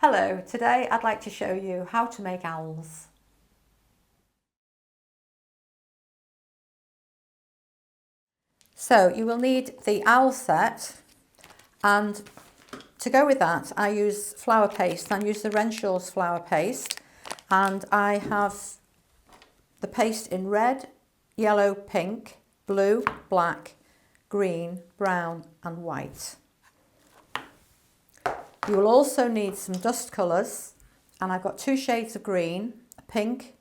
Hello, today I'd like to show you how to make owls. So you will need the owl set, and to go with that I use flour paste. I use the Renshaw's flour paste, and I have the paste in red, yellow, pink, blue, black, green, brown and white. You will also need some dust colours, and I've got two shades of green, a pink,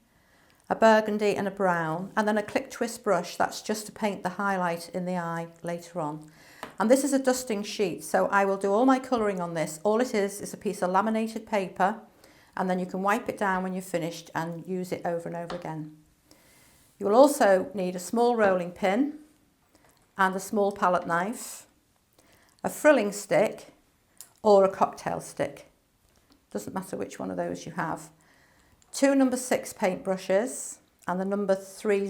a burgundy and a brown, and then a click twist brush. That's just to paint the highlight in the eye later on. And this is a dusting sheet, so I will do all my colouring on this. All it is a piece of laminated paper, and then you can wipe it down when you're finished and use it over and over again. You will also need a small rolling pin and a small palette knife, a frilling stick or a cocktail stick, doesn't matter which one of those you have, two number 6 paint brushes and the number 30,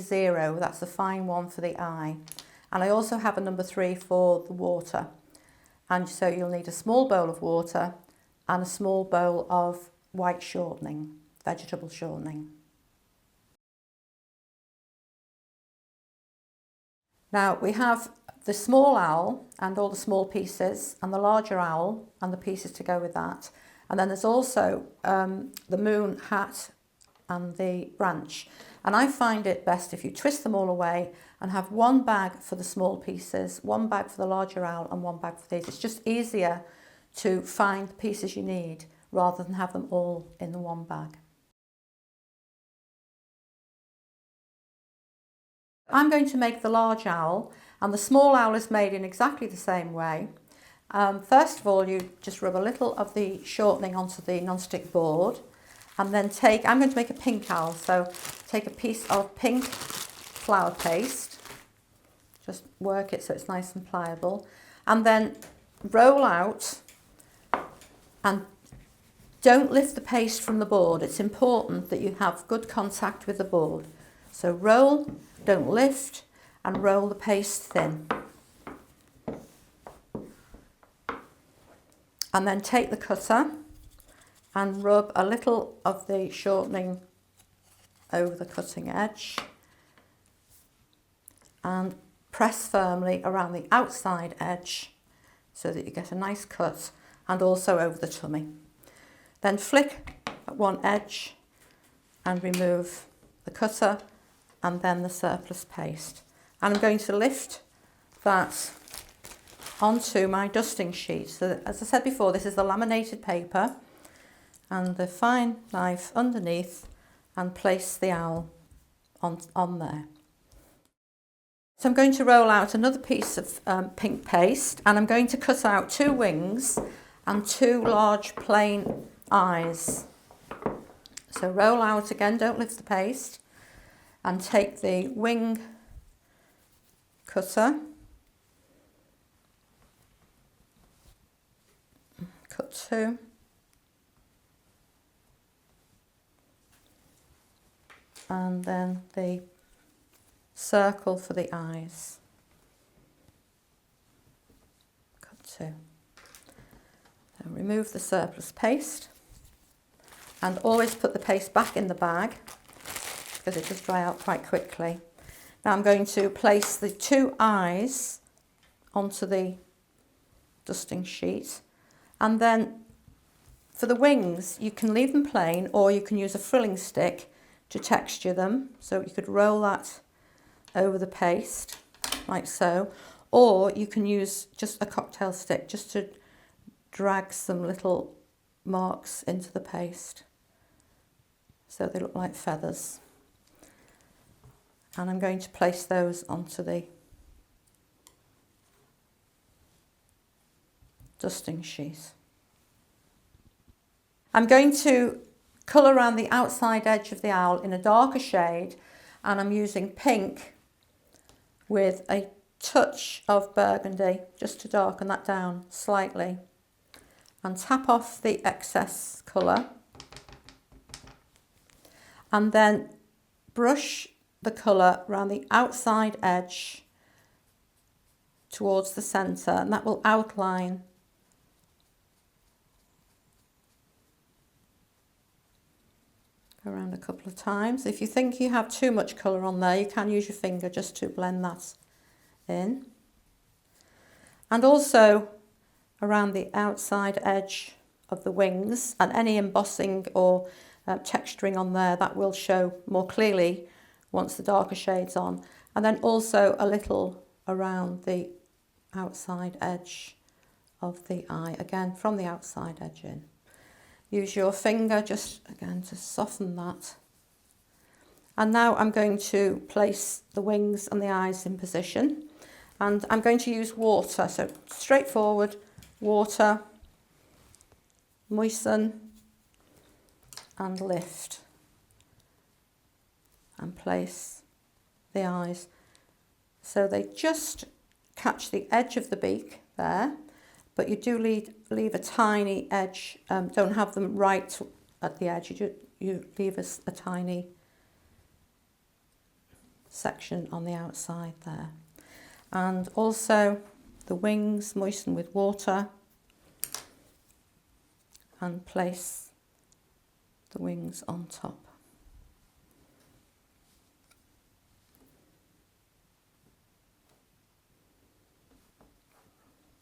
that's the fine one for the eye, and I also have a number 3 for the water. And so you'll need a small bowl of water and a small bowl of white shortening, vegetable shortening. Now we have the small owl and all the small pieces, and the larger owl and the pieces to go with that. And then there's also the moon hat and the branch. And I find it best if you twist them all away and have one bag for the small pieces, one bag for the larger owl and one bag for these. It's just easier to find the pieces you need rather than have them all in the one bag. I'm going to make the large owl, and the small owl is made in exactly the same way. First of all, you just rub a little of the shortening onto the non-stick board, and then I'm going to make a pink owl, so take a piece of pink flour paste, just work it so it's nice and pliable, and then roll out, and don't lift the paste from the board. It's important that you have good contact with the board. So roll, don't lift, and roll the paste thin. And then take the cutter and rub a little of the shortening over the cutting edge and press firmly around the outside edge so that you get a nice cut, and also over the tummy. Then flick at one edge and remove the cutter and then the surplus paste. And I'm going to lift that onto my dusting sheet. So as I said before, this is the laminated paper, and the fine knife underneath, and place the owl on there. So I'm going to roll out another piece of pink paste, and I'm going to cut out 2 wings and 2 large plain eyes. So roll out again, don't lift the paste, and take the wing cutter, cut 2, and then the circle for the eyes, cut 2. Then remove the surplus paste, and always put the paste back in the bag because it does dry out quite quickly. Now I'm going to place the 2 eyes onto the dusting sheet, and then for the wings you can leave them plain, or you can use a frilling stick to texture them. So you could roll that over the paste like so, or you can use just a cocktail stick just to drag some little marks into the paste so they look like feathers. And I'm going to place those onto the dusting sheet. I'm going to colour around the outside edge of the owl in a darker shade, and I'm using pink with a touch of burgundy just to darken that down slightly, and tap off the excess colour, and then brush the colour around the outside edge towards the centre, and that will outline Go around a couple of times. If you think you have too much colour on there, you can use your finger just to blend that in. And also around the outside edge of the wings, and any embossing or texturing on there, that will show more clearly once the darker shade's on. And then also a little around the outside edge of the eye, again from the outside edge in. Use your finger just again to soften that. And now I'm going to place the wings and the eyes in position, and I'm going to use water, so straightforward water, moisten and lift and place the eyes so they just catch the edge of the beak there, but you do leave a tiny edge, don't have them right at the edge, you leave a tiny section on the outside there. And also the wings, moisten with water and place the wings on top.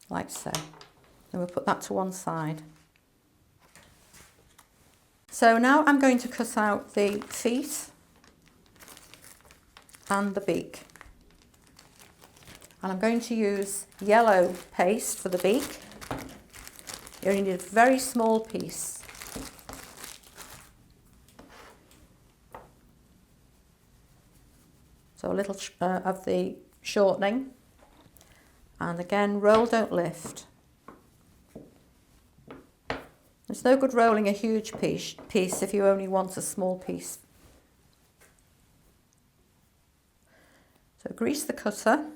Like so. Then we'll put that to one side. So now I'm going to cut out the feet and the beak. And I'm going to use yellow paste for the beak. You only need a very small piece. So a little of the shortening. And again, roll, don't lift. It's no good rolling a huge piece if you only want a small piece. So grease the cutter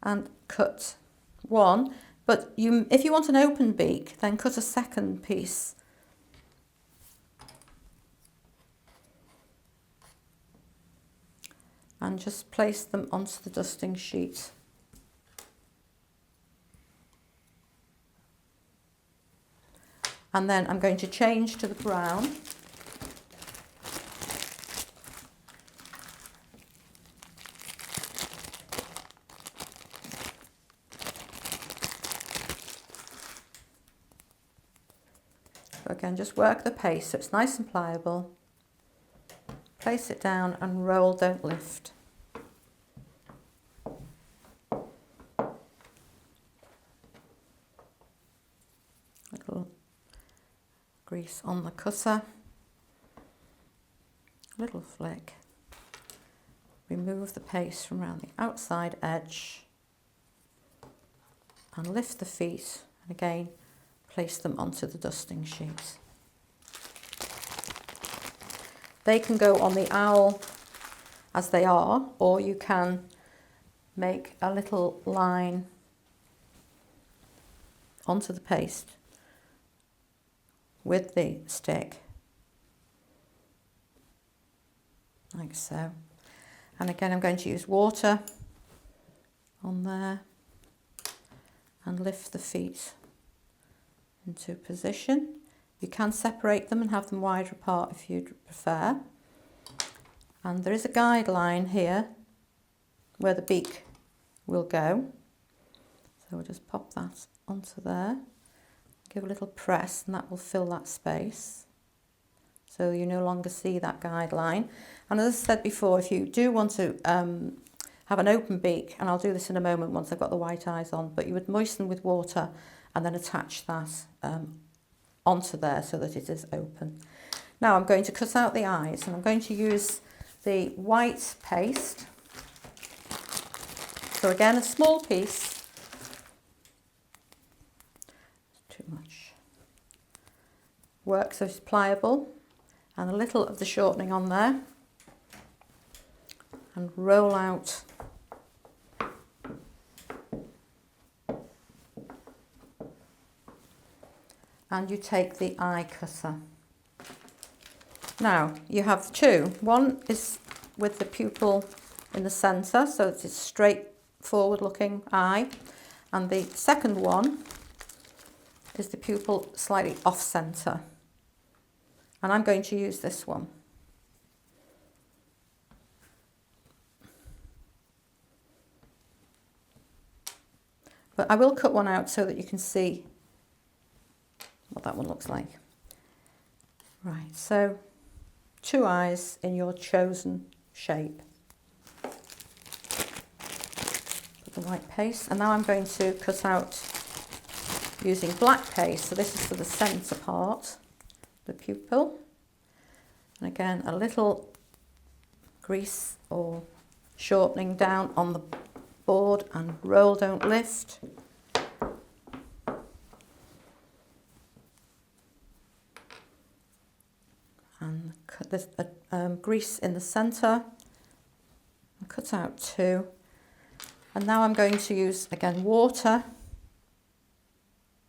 and cut one, but if you want an open beak, then cut a second piece. And just place them onto the dusting sheet. And then I'm going to change to the brown. So again, just work the paste so it's nice and pliable. Place it down and roll, don't lift. Little grease on the cutter, little flick, remove the paste from around the outside edge and lift the feet, and again place them onto the dusting sheet. They can go on the owl as they are, or you can make a little line onto the paste with the stick, like so. And again, I'm going to use water on there and lift the feet into position. You can separate them and have them wider apart if you'd prefer. And there is a guideline here where the beak will go. So we'll just pop that onto there. Give a little press and that will fill that space. So you no longer see that guideline. And as I said before, if you do want to have an open beak, and I'll do this in a moment once I've got the white eyes on, but you would moisten with water and then attach that onto there so that it is open. Now I'm going to cut out the eyes, and I'm going to use the white paste. So again, a small piece. Too much. Work so it's pliable, and a little of the shortening on there, and roll out and you take the eye cutter. Now you have two. One is with the pupil in the centre, so it's a straight forward looking eye, and the second one is the pupil slightly off centre. And I'm going to use this one. But I will cut one out so that you can see what that one looks like. Right, so 2 eyes in your chosen shape. Put the white paste, and now I'm going to cut out using black paste. So this is for the centre part, the pupil. And again, a little grease or shortening down on the board, and roll, don't lift. And cut this grease in the centre, and cut out 2. And now I'm going to use again water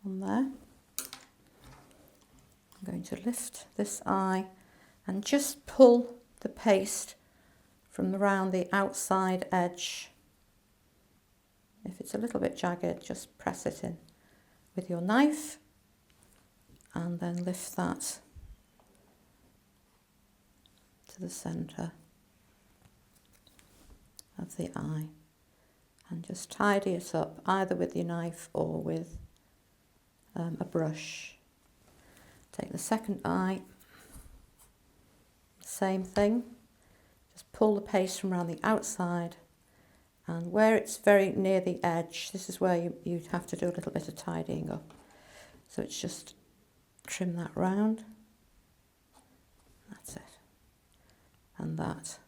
on there. I'm going to lift this eye and just pull the paste from around the outside edge. If it's a little bit jagged, just press it in with your knife and then lift that to the centre of the eye, and just tidy it up either with your knife or with a brush. Take the second eye, same thing, just pull the paste from around the outside, and where it's very near the edge, this is where you have to do a little bit of tidying up. So it's just trim that round, that's it, and that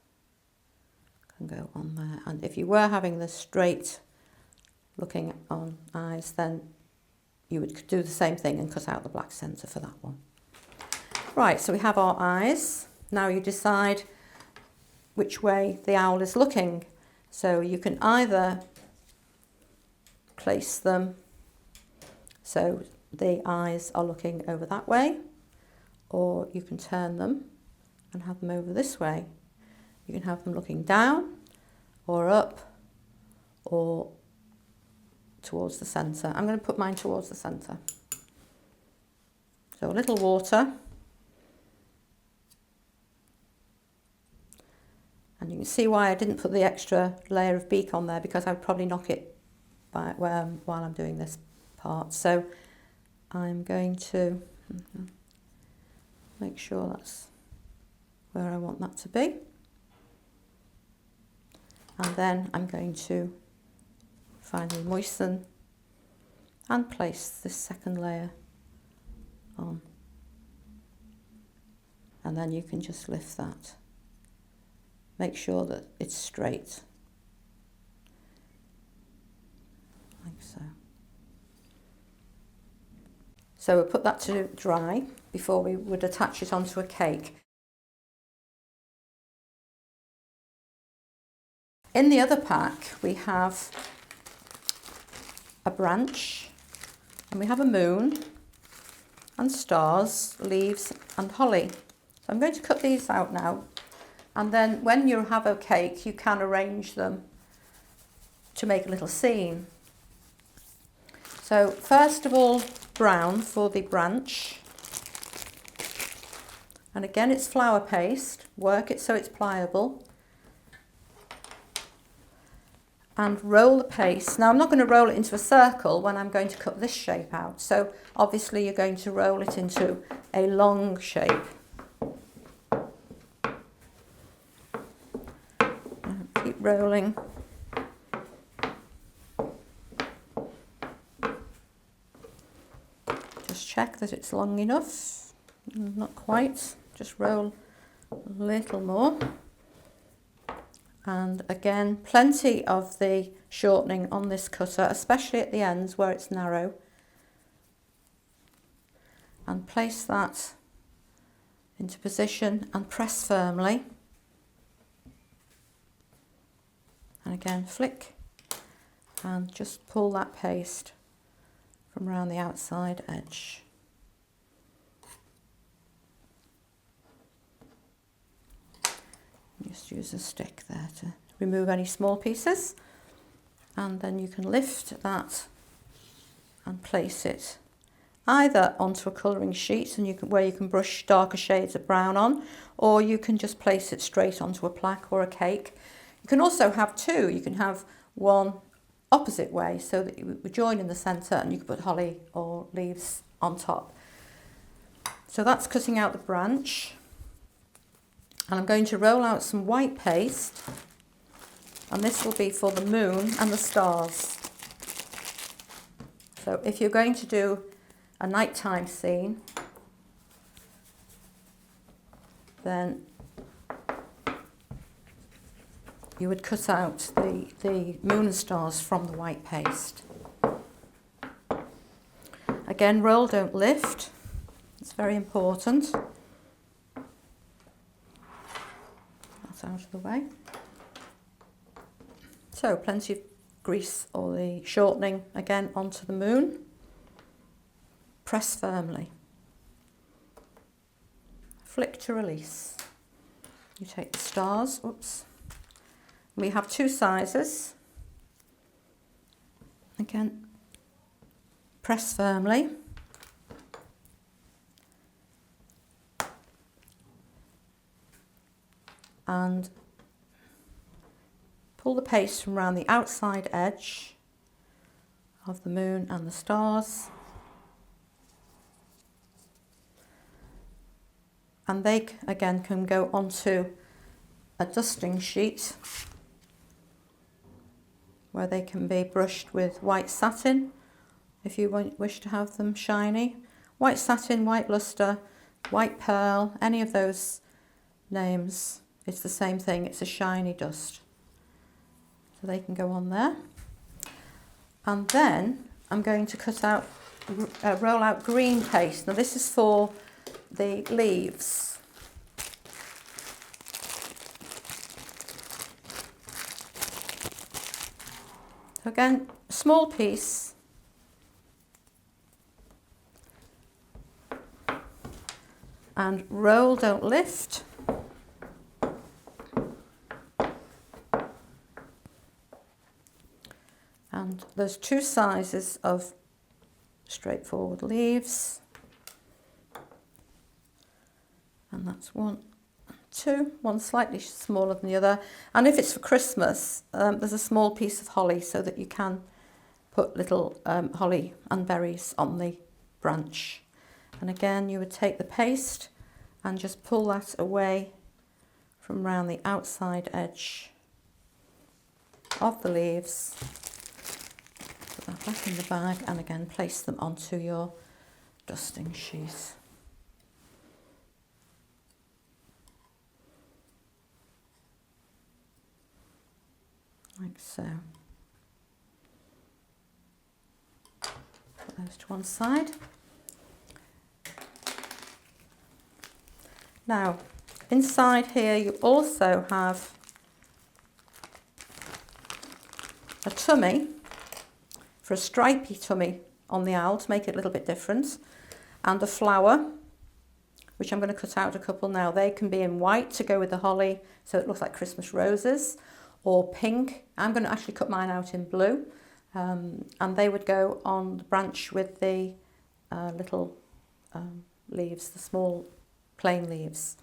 can go on there. And if you were having the straight looking on eyes, then you would do the same thing and cut out the black centre for that one. Right, so we have our eyes. Now you decide which way the owl is looking. So you can either place them so the eyes are looking over that way, or you can turn them and have them over this way. You can have them looking down or up or towards the centre. I'm going to put mine towards the centre. So a little water. And you can see why I didn't put the extra layer of beak on there, because I would probably knock it while I'm doing this part. So I'm going to make sure that's where I want that to be. And then I'm going to finally moisten and place this second layer on. And then you can just lift that. Make sure that it's straight, like so. So we'll put that to dry before we would attach it onto a cake. In the other pack we have a branch, and we have a moon and stars, leaves and holly. So I'm going to cut these out now, and then when you have a cake you can arrange them to make a little scene. So first of all, brown for the branch, and again it's flour paste, work it so it's pliable, and roll the paste. Now I'm not going to roll it into a circle when I'm going to cut this shape out, so obviously you're going to roll it into a long shape. Keep rolling. Just check that it's long enough. Not quite, just roll a little more. And again, plenty of the shortening on this cutter, especially at the ends where it's narrow. And place that into position and press firmly. And again, flick and just pull that paste from around the outside edge. Just use a stick there to remove any small pieces, and then you can lift that and place it either onto a colouring sheet and where you can brush darker shades of brown on, or you can just place it straight onto a plaque or a cake. You can also have two. You can have one opposite way so that you would join in the centre and you can put holly or leaves on top. So that's cutting out the branch. And I'm going to roll out some white paste, and this will be for the moon and the stars. So if you're going to do a nighttime scene, then you would cut out the moon and stars from the white paste. Again, roll, don't lift. It's very important. That's out of the way. So plenty of grease or the shortening again onto the moon. Press firmly. Flick to release. You take the stars, oops. We have two sizes. Again, press firmly. And pull the paste from around the outside edge of the moon and the stars. And they, again, can go onto a dusting sheet where they can be brushed with white satin if you wish to have them shiny. White satin, white luster, white pearl, any of those names. It's the same thing, it's a shiny dust. So they can go on there. And then I'm going to cut out, roll out green paste. Now this is for the leaves. So again, a small piece. And roll, don't lift. And there's two sizes of straightforward leaves. And that's one and two, one slightly smaller than the other. And if it's for Christmas, there's a small piece of holly so that you can put little holly and berries on the branch. And again, you would take the paste and just pull that away from around the outside edge of the leaves. Put that back in the bag and again place them onto your dusting sheet. Like so. Put those to one side. Now, inside here you also have a tummy for a stripy tummy on the owl to make it a little bit different, and a flower, which I'm going to cut out a couple now. They can be in white to go with the holly, so it looks like Christmas roses, or pink. I'm going to actually cut mine out in blue, and they would go on the branch with the little leaves, the small plain leaves.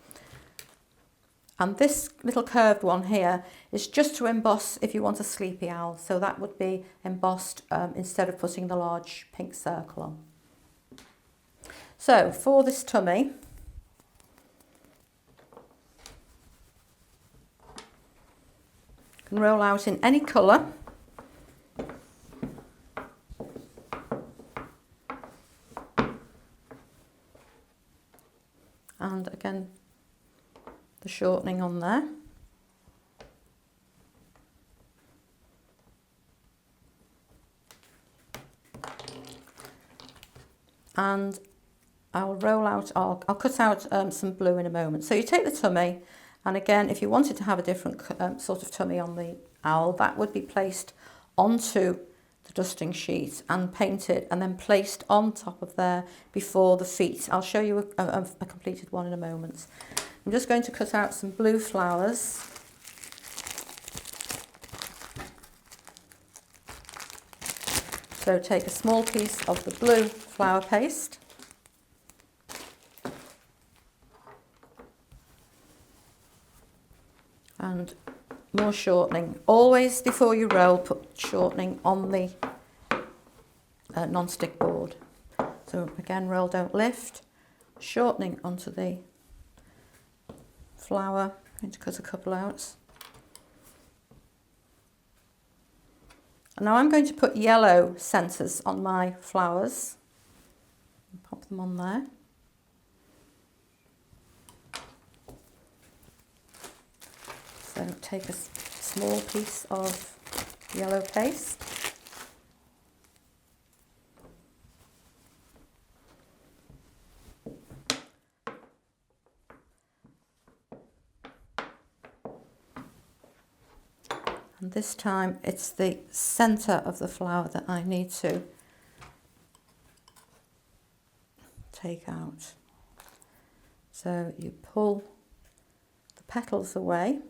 And this little curved one here is just to emboss if you want a sleepy owl. So that would be embossed instead of putting the large pink circle on. So for this tummy, you can roll out in any colour. And again, the shortening on there. And I'll roll out, I'll cut out some blue in a moment. So you take the tummy, and again, if you wanted to have a different sort of tummy on the owl, that would be placed onto the dusting sheet and painted and then placed on top of there before the feet. I'll show you a completed one in a moment. I'm just going to cut out some blue flowers. So take a small piece of the blue flour paste. And more shortening. Always before you roll, put shortening on the non-stick board. So again, roll, don't lift. Shortening onto the flour. I'm going to cut a couple out. And now I'm going to put yellow centres on my flowers. Pop them on there. So take a small piece of yellow paste. And this time it's the centre of the flower that I need to take out. So you pull the petals away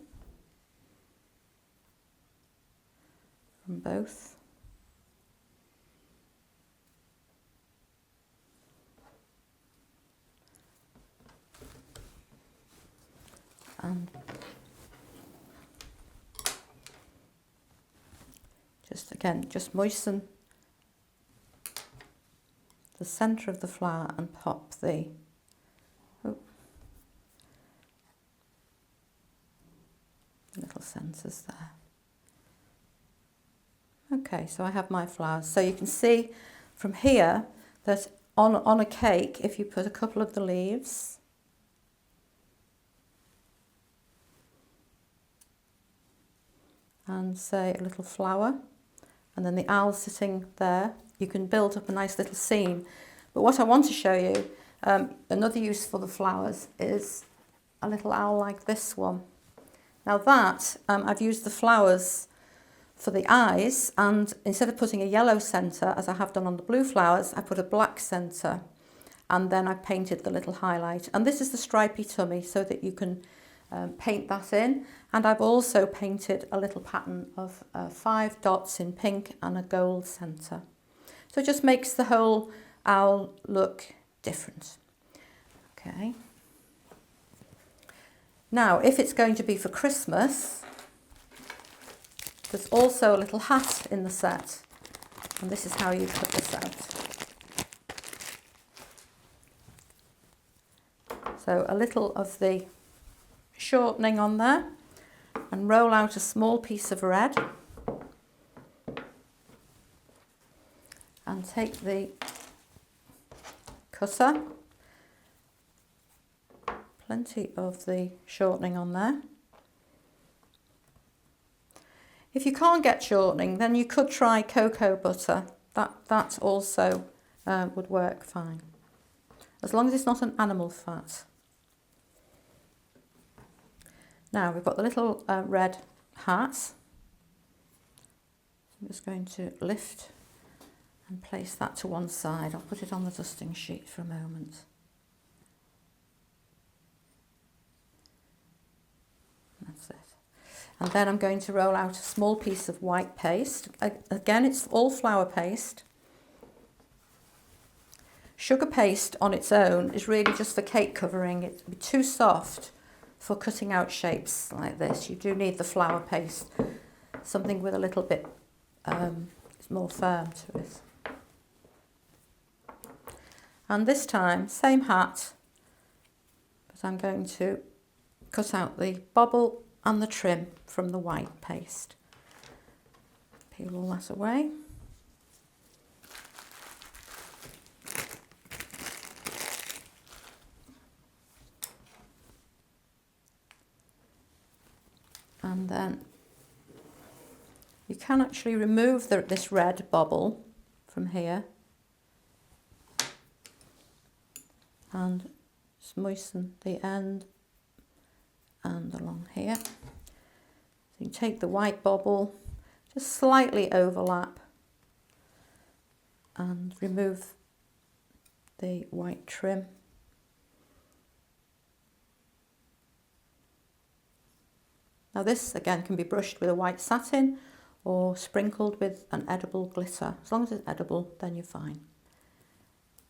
from both. And just moisten the centre of the flower and pop the little centres there. Okay, so I have my flowers. So you can see from here that on a cake, if you put a couple of the leaves, and say a little flower, and then the owl sitting there, you can build up a nice little scene. But what I want to show you, another use for the flowers is a little owl like this one. Now that, I've used the flowers for the eyes, and instead of putting a yellow centre, as I have done on the blue flowers, I put a black centre, and then I painted the little highlight. And this is the stripy tummy, so that you can paint that in. And I've also painted a little pattern of 5 dots in pink and a gold centre. So it just makes the whole owl look different. Okay. Now, if it's going to be for Christmas, there's also a little hat in the set. And this is how you cut this out. So a little of the shortening on there, and roll out a small piece of red, and take the cutter, plenty of the shortening on there. If you can't get shortening, then you could try cocoa butter. That also would work fine, as long as it's not an animal fat. Now we've got the little red hat. I'm just going to lift and place that to one side. I'll put it on the dusting sheet for a moment. That's it. And then I'm going to roll out a small piece of white paste. Again, it's all flour paste. Sugar paste on its own is really just for cake covering. It'd be too soft for cutting out shapes like this. You do need the flour paste, something with a little bit more firm to it. And this time, same hat, but I'm going to cut out the bobble and the trim from the white paste. Peel all that away. And then you can actually remove this red bobble from here and just moisten the end and along here. So you take the white bobble, just slightly overlap and remove the white trim. Now this again can be brushed with a white satin, or sprinkled with an edible glitter. As long as it's edible, then you're fine.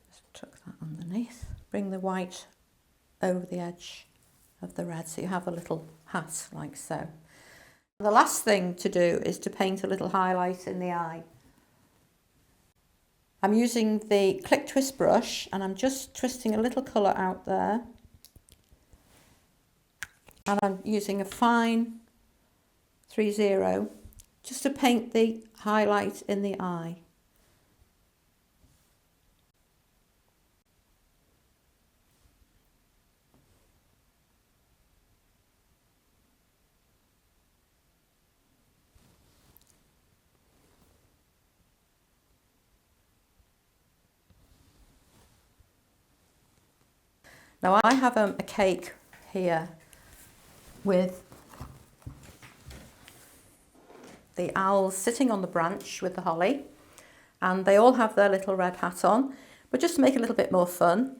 Just tuck that underneath. Bring the white over the edge of the red so you have a little hat like so. The last thing to do is to paint a little highlight in the eye. I'm using the click twist brush and I'm just twisting a little colour out there. And I'm using a fine 3-0 just to paint the highlight in the eye. Now I have a cake here with the owls sitting on the branch with the holly, and they all have their little red hat on, but just to make it a little bit more fun,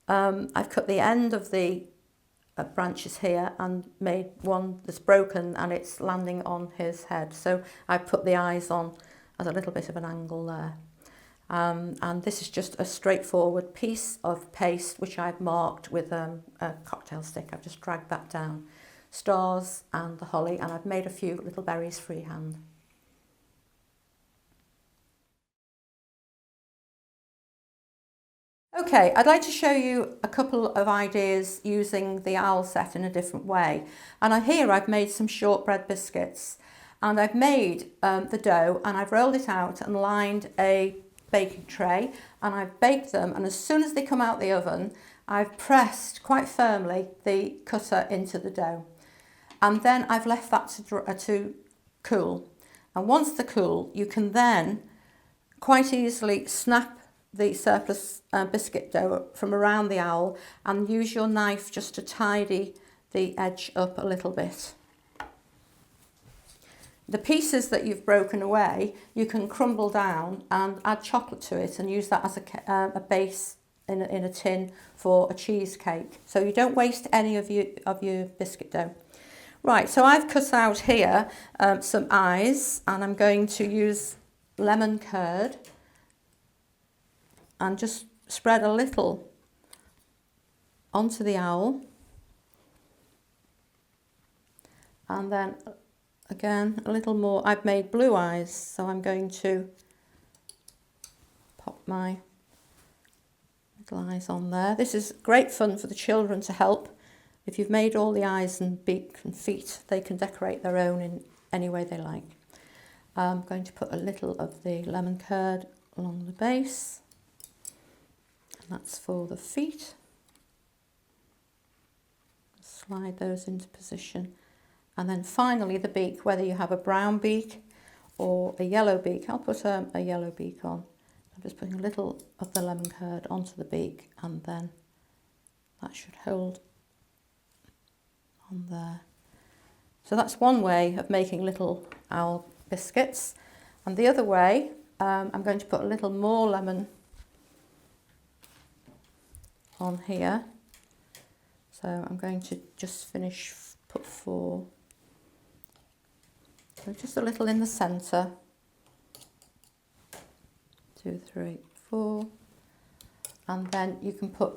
I've cut the end of the branches here and made one that's broken and it's landing on his head. So I put the eyes on at a little bit of an angle there. And this is just a straightforward piece of paste which I've marked with a cocktail stick. I've just dragged that down. Stars and the holly, and I've made a few little berries freehand. Okay, I'd like to show you a couple of ideas using the owl set in a different way. And here I've made some shortbread biscuits, and I've made the dough and I've rolled it out and lined a baking tray, and I've baked them, and as soon as they come out the oven I've pressed quite firmly the cutter into the dough, and then I've left that to cool. And once they're cool, you can then quite easily snap the surplus biscuit dough from around the owl and use your knife just to tidy the edge up a little bit. The pieces that you've broken away, you can crumble down and add chocolate to it and use that as a base in a tin for a cheesecake. So you don't waste any of your biscuit dough. Right, so I've cut out here some eyes, and I'm going to use lemon curd and just spread a little onto the owl. And then again, a little more. I've made blue eyes, so I'm going to pop my little eyes on there. This is great fun for the children to help. If you've made all the eyes and beak and feet, they can decorate their own in any way they like. I'm going to put a little of the lemon curd along the base, and that's for the feet. Slide those into position. And then finally the beak, whether you have a brown beak or a yellow beak. I'll put a yellow beak on. I'm just putting a little of the lemon curd onto the beak, and then that should hold on there. So that's one way of making little owl biscuits. And the other way, I'm going to put a little more lemon on here. So I'm going to just put 4. So just a little in the centre. 2, 3, 4. And then you can put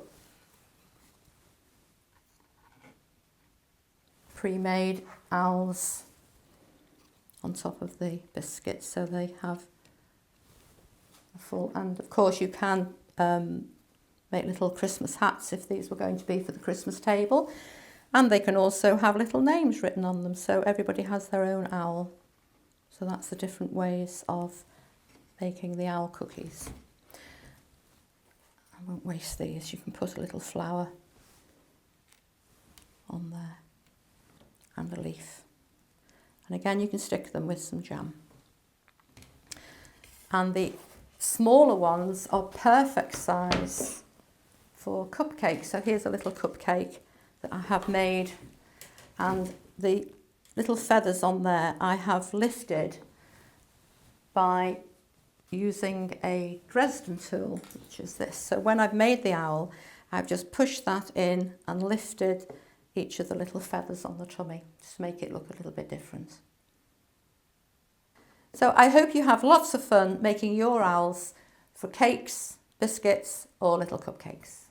pre-made owls on top of the biscuits, so they have a full, and of course you can make little Christmas hats if these were going to be for the Christmas table, and they can also have little names written on them, so everybody has their own owl. So that's the different ways of making the owl cookies. I won't waste these. You can put a little flower on there and a leaf. And again, you can stick them with some jam. And the smaller ones are perfect size for cupcakes. So here's a little cupcake that I have made, and the little feathers on there I have lifted by using a Dresden tool, which is this. So when I've made the owl, I've just pushed that in and lifted each of the little feathers on the tummy, just to make it look a little bit different. So I hope you have lots of fun making your owls for cakes, biscuits or little cupcakes.